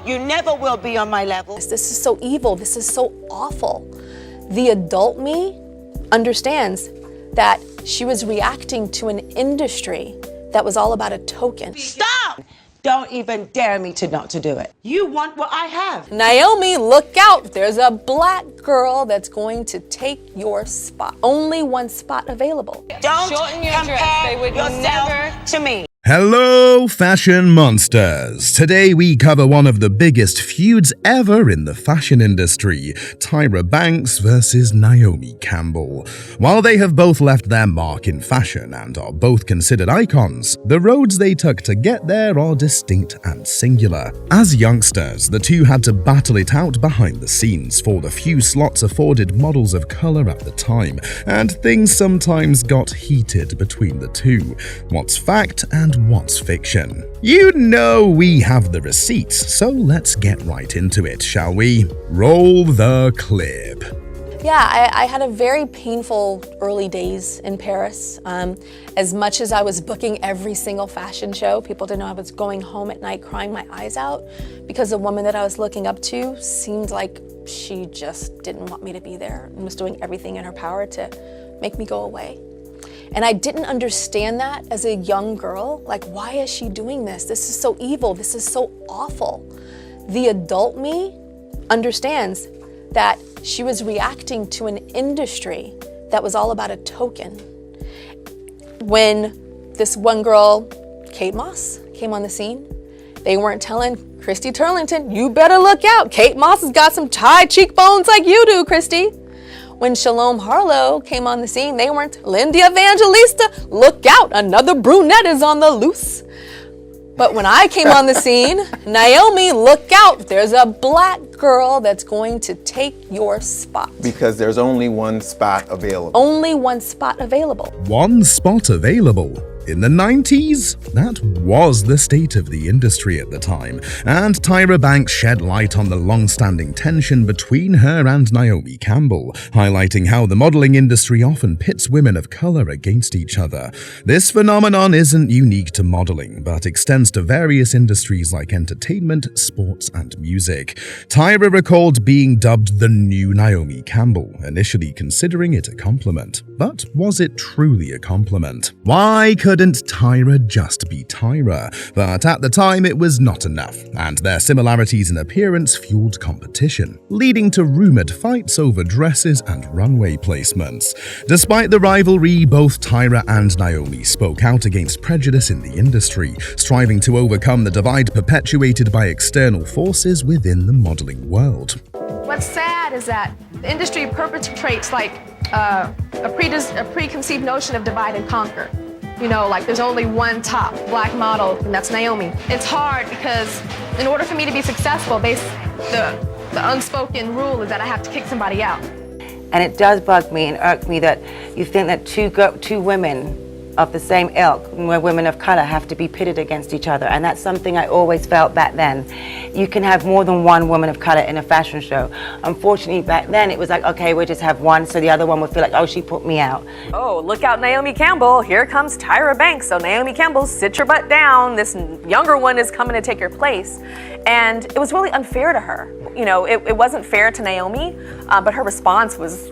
You never will be on my level. This is so evil. This is so awful. The adult me understands that she was reacting to an industry that was all about a token. Stop! Don't even dare me to not to do it. You want what I have. Naomi, look out. There's a black girl that's going to take your spot. Only one spot available. Don't Shorten your compare dress. They would yourself never to me. Hello, fashion monsters! Today we cover one of the biggest feuds ever in the fashion industry, Tyra Banks versus Naomi Campbell. While they have both left their mark in fashion and are both considered icons, the roads they took to get there are distinct and singular. As youngsters, the two had to battle it out behind the scenes for the few slots afforded models of color at the time, and things sometimes got heated between the two. What's fact and what's fiction? You know we have the receipts, so let's get right into it, shall we? Roll the clip. Yeah, I had a very painful early days in Paris. As much as I was booking every single fashion show, people didn't know I was going home at night crying my eyes out because the woman that I was looking up to seemed like she just didn't want me to be there and was doing everything in her power to make me go away. And I didn't understand that as a young girl. Like, why is she doing this? This is so evil. This is so awful. The adult me understands that she was reacting to an industry that was all about a token. When this one girl, Kate Moss, came on the scene, they weren't telling Christy Turlington, you better look out. Kate Moss has got some high cheekbones like you do, Christy. When Shalom Harlow came on the scene, they weren't, Lindy Evangelista, look out, another brunette is on the loose. But when I came on the scene, Naomi, look out, there's a black girl that's going to take your spot. Because there's only one spot available. Only one spot available. One spot available. In the 90s, that was the state of the industry at the time, and Tyra Banks shed light on the long-standing tension between her and Naomi Campbell, highlighting how the modeling industry often pits women of color against each other. This phenomenon isn't unique to modeling, but extends to various industries like entertainment, sports, and music. Tyra recalled being dubbed the new Naomi Campbell, initially considering it a compliment. But was it truly a compliment? Why couldn't Tyra just be Tyra? But at the time it was not enough, and their similarities in appearance fueled competition, leading to rumored fights over dresses and runway placements. Despite the rivalry, both Tyra and Naomi spoke out against prejudice in the industry, striving to overcome the divide perpetuated by external forces within the modeling world. What's sad is that the industry perpetrates like a preconceived notion of divide and conquer. You know, like there's only one top black model, and that's Naomi. It's hard because in order for me to be successful, the unspoken rule is that I have to kick somebody out. And it does bug me and irk me that you think that two women of the same ilk, where women of color, have to be pitted against each other. And that's something I always felt back then. You can have more than one woman of color in a fashion show. Unfortunately, back then it was like, okay, we'll just have one, so the other one would feel like, oh, she put me out. Oh, look out, Naomi Campbell. Here comes Tyra Banks. So Naomi Campbell, sit your butt down. This younger one is coming to take your place. And it was really unfair to her. You know, it wasn't fair to Naomi, but her response was,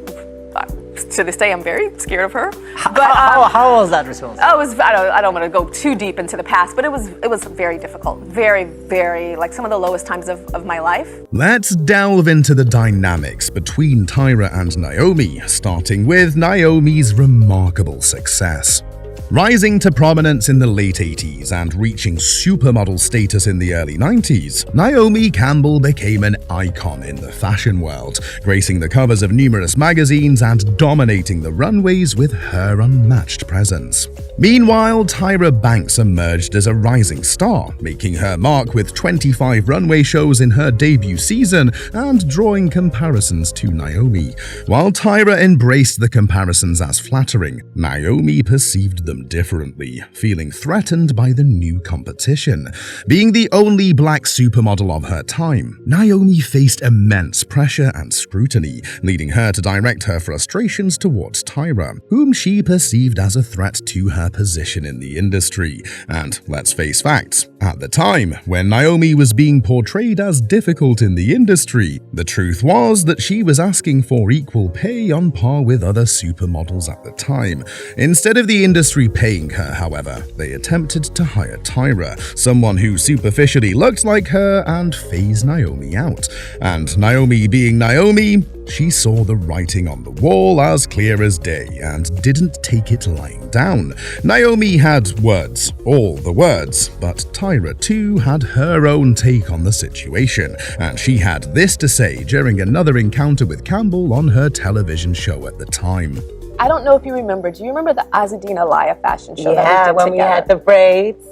to this day, I'm very scared of her. But how was that response? Oh, I don't want to go too deep into the past, but it was very difficult. Very, very, like some of the lowest times of my life. Let's delve into the dynamics between Tyra and Naomi, starting with Naomi's remarkable success. Rising to prominence in the late 80s and reaching supermodel status in the early 90s, Naomi Campbell became an icon in the fashion world, gracing the covers of numerous magazines and dominating the runways with her unmatched presence. Meanwhile, Tyra Banks emerged as a rising star, making her mark with 25 runway shows in her debut season and drawing comparisons to Naomi. While Tyra embraced the comparisons as flattering, Naomi perceived them them differently, feeling threatened by the new competition. Being the only black supermodel of her time, Naomi faced immense pressure and scrutiny, leading her to direct her frustrations towards Tyra, whom she perceived as a threat to her position in the industry. And let's face facts, at the time, when Naomi was being portrayed as difficult in the industry, the truth was that she was asking for equal pay on par with other supermodels at the time. Instead of the industry paying her, however, they attempted to hire Tyra, someone who superficially looked like her, and phase Naomi out. And Naomi being Naomi, she saw the writing on the wall as clear as day and didn't take it lying down. Naomi had words, all the words, but Tyra too had her own take on the situation, and she had this to say during another encounter with Campbell on her television show at the time. I don't know if you remember. Do you remember the Azadina Laya fashion show that we did when together? we had the braids.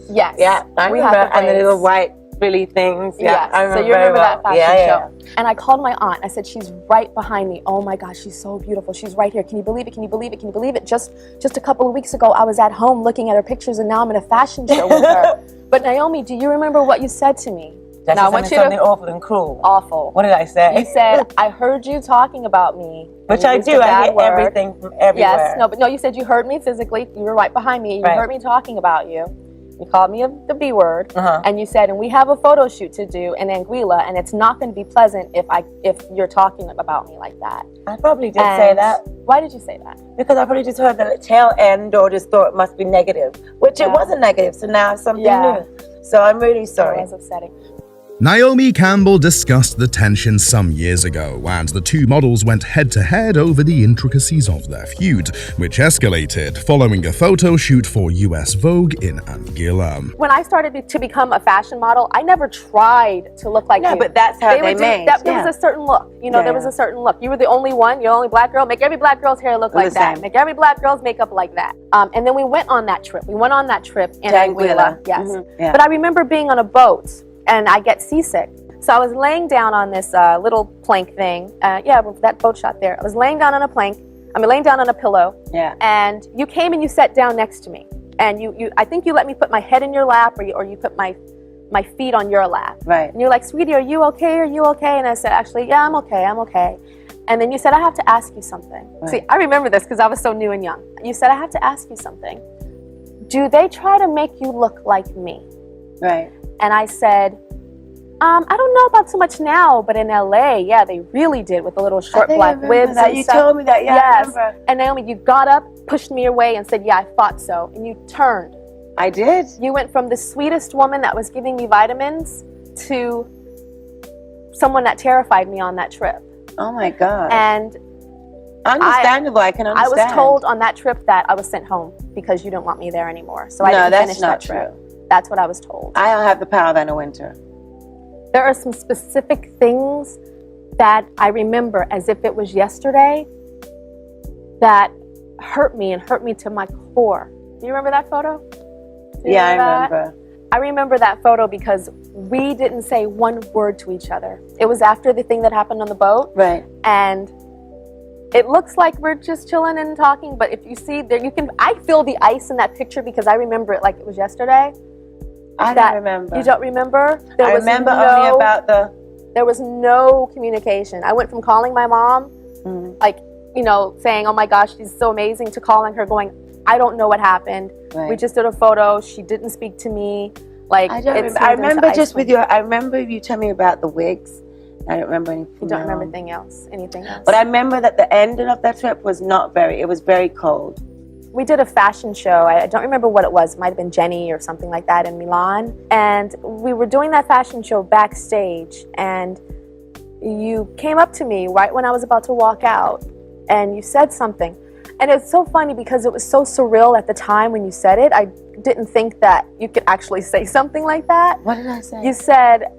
Yes. Yeah, I remember. And the little white frilly things. Yeah, yes. I remember. So you remember that fashion show. Yeah. And I called my aunt. I said, she's right behind me. Oh my gosh, she's so beautiful. She's right here. Can you believe it? Can you believe it? Can you believe it? Just a couple of weeks ago, I was at home looking at her pictures, and now I'm in a fashion show with her. But Naomi, do you remember what you said to me? Now, I want you something awful and cruel. Awful. What did I say? You said, I heard you talking about me. Which I do. I hear everything from everywhere. Yes. No, but no, you said you heard me physically. You were right behind me. You heard me talking about you. You called me the B word, and you said, and we have a photo shoot to do in Anguilla, and it's not going to be pleasant if you're talking about me like that. I probably did say that. Why did you say that? Because I probably just heard the tail end, or just thought it must be negative, which it wasn't negative. So now it's something new. So I'm really sorry. It was upsetting. Naomi Campbell discussed the tension some years ago, and the two models went head-to-head over the intricacies of their feud, which escalated following a photo shoot for US Vogue in Anguilla. When I started to become a fashion model, I never tried to look like you. No, but that's how they made. There was a certain look. You know, there was a certain look. You were the only one, you're the only black girl. Make every black girl's hair look like that. Make every black girl's makeup like that. And then we went on that trip. We went on that trip in Anguilla. Yes. But I remember being on a boat, and I get seasick. So I was laying down on this little plank thing. That boat shot there. I was laying down on a plank. Laying down on a pillow. Yeah. And you came and you sat down next to me. And I think you let me put my head in your lap, or you put my feet on your lap. Right. And you're like, sweetie, are you okay? Are you okay? And I said, actually, yeah, I'm okay. I'm okay. And then you said, I have to ask you something. Right. See, I remember this because I was so new and young. You said, I have to ask you something. Do they try to make you look like me? Right. And I said, I don't know about so much now, but in LA, yeah, they really did with the little short black wigs. You told me that, yes. I remember. And Naomi, you got up, pushed me away, and said, yeah, I thought so. And you turned. I did. You went from the sweetest woman that was giving me vitamins to someone that terrified me on that trip. Oh my God. And understandable, I can understand. I was told on that trip that I was sent home because you didn't want me there anymore. So I didn't finish that trip. True. That's what I was told. I don't have the power of Anna Winter. There are some specific things that I remember as if it was yesterday that hurt me to my core. Do you remember that photo? Yeah, I remember. I remember that photo because we didn't say one word to each other. It was after the thing that happened on the boat. Right. And it looks like we're just chilling and talking, but if you see there, I feel the ice in that picture because I remember it like it was yesterday. I don't remember. You don't remember? I remember only about There was no communication. I went from calling my mom, saying, oh my gosh, she's so amazing, to calling her going, I don't know what happened. Right. We just did a photo. She didn't speak to me. I remember just with I remember you telling me about the wigs. I don't remember anything. You don't remember anything else? But I remember that the ending of that trip was it was very cold. We did a fashion show. I don't remember what it was. It might have been Jenny or something like that in Milan. And we were doing that fashion show backstage, and you came up to me right when I was about to walk out, and you said something. And it's so funny because it was so surreal at the time when you said it. I didn't think that you could actually say something like that. What did I say? You said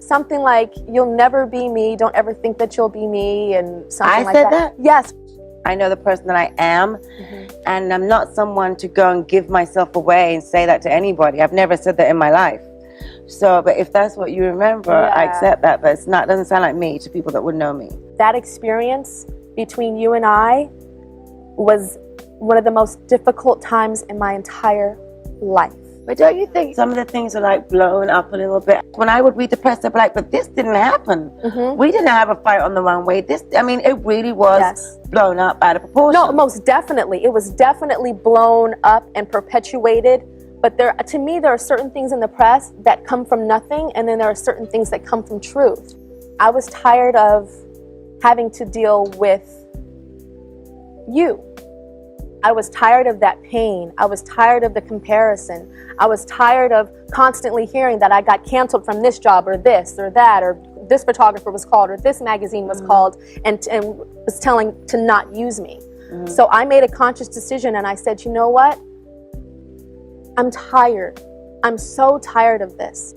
something like, you'll never be me, don't ever think that you'll be me, and something like that. I said that? Yes. I know the person that I am, and I'm not someone to go and give myself away and say that to anybody. I've never said that in my life. So, but if that's what you remember, I accept that, but it doesn't sound like me to people that would know me. That experience between you and I was one of the most difficult times in my entire life. But don't you think some of the things are like blown up a little bit? When I would read the press, I'd be like, but this didn't happen. We didn't have a fight on the runway. It really was blown up out of proportion. No, most definitely. It was definitely blown up and perpetuated. But to me, there are certain things in the press that come from nothing, and then there are certain things that come from truth. I was tired of having to deal with you. I was tired of that pain. I was tired of the comparison. I was tired of constantly hearing that I got canceled from this job or this or that, or this photographer was called or this magazine was called and was telling to not use me. So I made a conscious decision and I said, you know what? I'm tired. I'm so tired of this.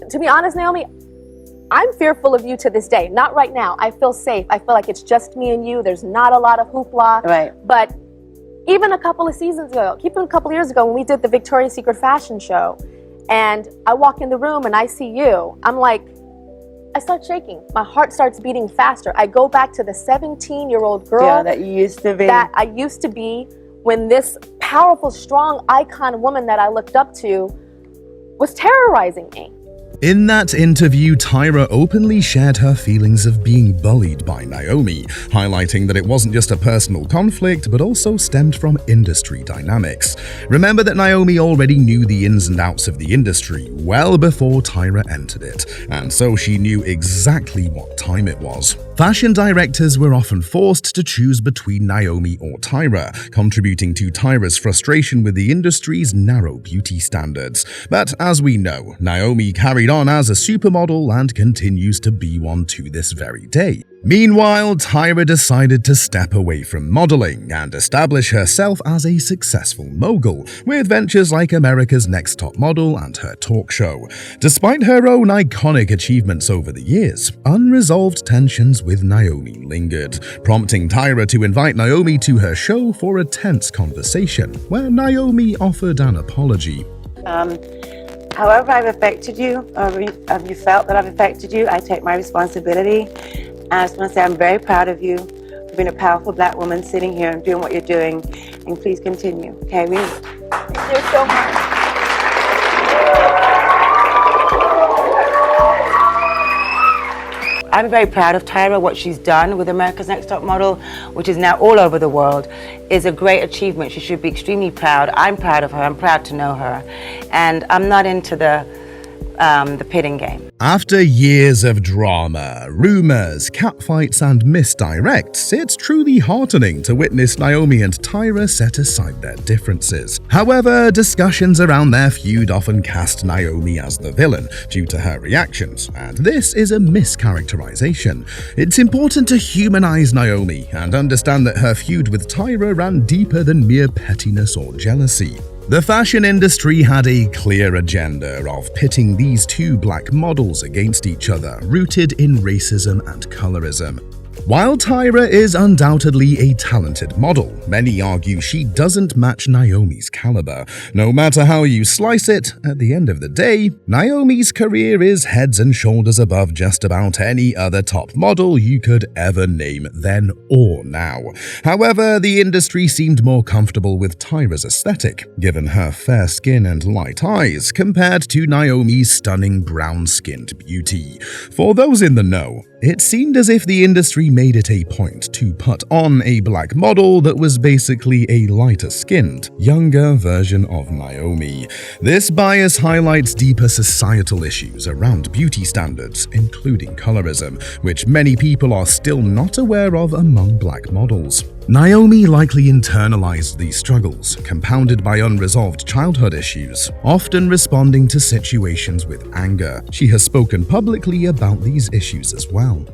To be honest, Naomi, I'm fearful of you to this day. Not right now. I feel safe. I feel like it's just me and you. There's not a lot of hoopla. Right. But even a couple of seasons ago, even a couple of years ago when we did the Victoria's Secret fashion show, and I walk in the room and I see you, I'm like, I start shaking. My heart starts beating faster. I go back to the 17-year-old girl that you used to be. That I used to be when this powerful, strong icon woman that I looked up to was terrorizing me. In that interview, Tyra openly shared her feelings of being bullied by Naomi, highlighting that it wasn't just a personal conflict, but also stemmed from industry dynamics. Remember that Naomi already knew the ins and outs of the industry well before Tyra entered it, and so she knew exactly what time it was. Fashion directors were often forced to choose between Naomi or Tyra, contributing to Tyra's frustration with the industry's narrow beauty standards. But as we know, Naomi carried on as a supermodel and continues to be one to this very day. Meanwhile, Tyra decided to step away from modeling and establish herself as a successful mogul, with ventures like America's Next Top Model and her talk show. Despite her own iconic achievements over the years, unresolved tensions with Naomi lingered, prompting Tyra to invite Naomi to her show for a tense conversation, where Naomi offered an apology. However I've affected you, or have you felt that I've affected you, I take my responsibility. And I just want to say I'm very proud of you for being a powerful black woman sitting here and doing what you're doing. And please continue. Okay, Thank you so much. I'm very proud of Tyra. What she's done with America's Next Top Model, which is now all over the world, is a great achievement. She should be extremely proud. I'm proud of her. I'm proud to know her. And I'm not into the pitting game. After years of drama, rumors, catfights, and misdirects, it's truly heartening to witness Naomi and Tyra set aside their differences. However, discussions around their feud often cast Naomi as the villain due to her reactions, and this is a mischaracterization. It's important to humanize Naomi and understand that her feud with Tyra ran deeper than mere pettiness or jealousy. The fashion industry had a clear agenda of pitting these two black models against each other, rooted in racism and colorism. While Tyra is undoubtedly a talented model, many argue she doesn't match Naomi's caliber. No matter how you slice it, at the end of the day, Naomi's career is heads and shoulders above just about any other top model you could ever name then or now. However, the industry seemed more comfortable with Tyra's aesthetic, given her fair skin and light eyes, compared to Naomi's stunning brown-skinned beauty. For those in the know, it seemed as if the industry made it a point to put on a black model that was basically a lighter-skinned, younger version of Naomi. This bias highlights deeper societal issues around beauty standards, including colorism, which many people are still not aware of among black models. Naomi likely internalized these struggles, compounded by unresolved childhood issues, often responding to situations with anger. She has spoken publicly about these issues as well.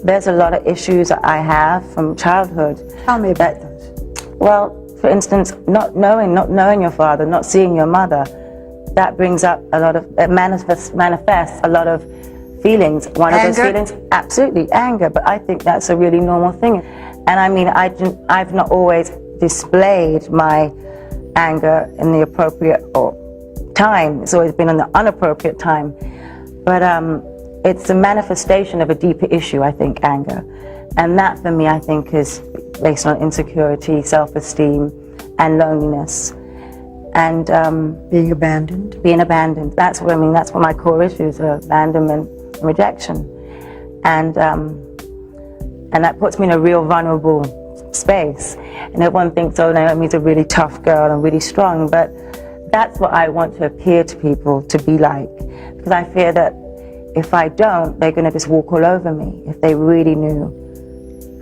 There's a lot of issues that I have from childhood. Tell me about those. Well, for instance, not knowing your father, not seeing your mother, that brings up a lot of, it manifests a lot of feelings. One of those feelings, absolutely, anger, but I think that's a really normal thing. And I mean, I've not always displayed my anger in the appropriate time. It's always been in the inappropriate time. But it's a manifestation of a deeper issue, I think, anger. And that for me, I think, is based on insecurity, self-esteem, and loneliness. And Being abandoned. being abandoned. That's what I mean. That's what my core issues are: abandonment and rejection. And that puts me in a real vulnerable space. And everyone thinks, oh, Naomi's a really tough girl and really strong, but that's what I want to appear to people to be like. Because I fear that if I don't, they're going to just walk all over me if they really knew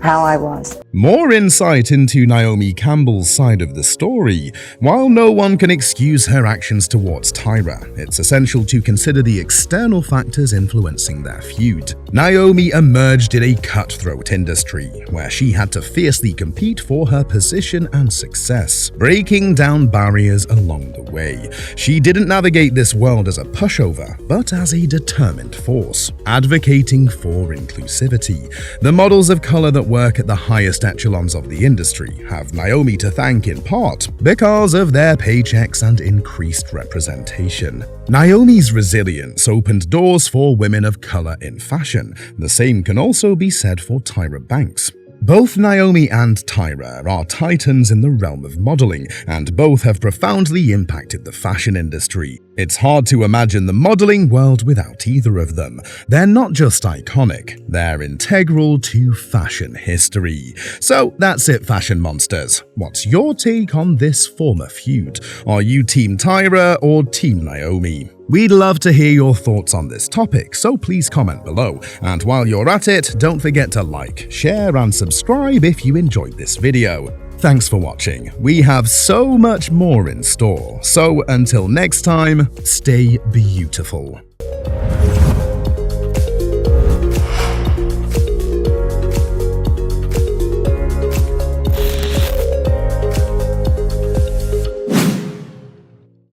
how I was. More insight into Naomi Campbell's side of the story. While no one can excuse her actions towards Tyra, it's essential to consider the external factors influencing their feud. Naomi emerged in a cutthroat industry, where she had to fiercely compete for her position and success, breaking down barriers along the way. She didn't navigate this world as a pushover, but as a determined force, advocating for inclusivity. The models of color that work at the highest echelons of the industry have Naomi to thank in part because of their paychecks and increased representation. Naomi's resilience opened doors for women of color in fashion. The same can also be said for Tyra Banks. Both Naomi and Tyra are titans in the realm of modeling, and both have profoundly impacted the fashion industry. It's hard to imagine the modeling world without either of them. They're not just iconic, they're integral to fashion history. So that's it, fashion monsters. What's your take on this former feud? Are you Team Tyra or Team Naomi? We'd love to hear your thoughts on this topic, so please comment below. And while you're at it, don't forget to like, share, and subscribe if you enjoyed this video. Thanks for watching. We have so much more in store. So until next time, stay beautiful.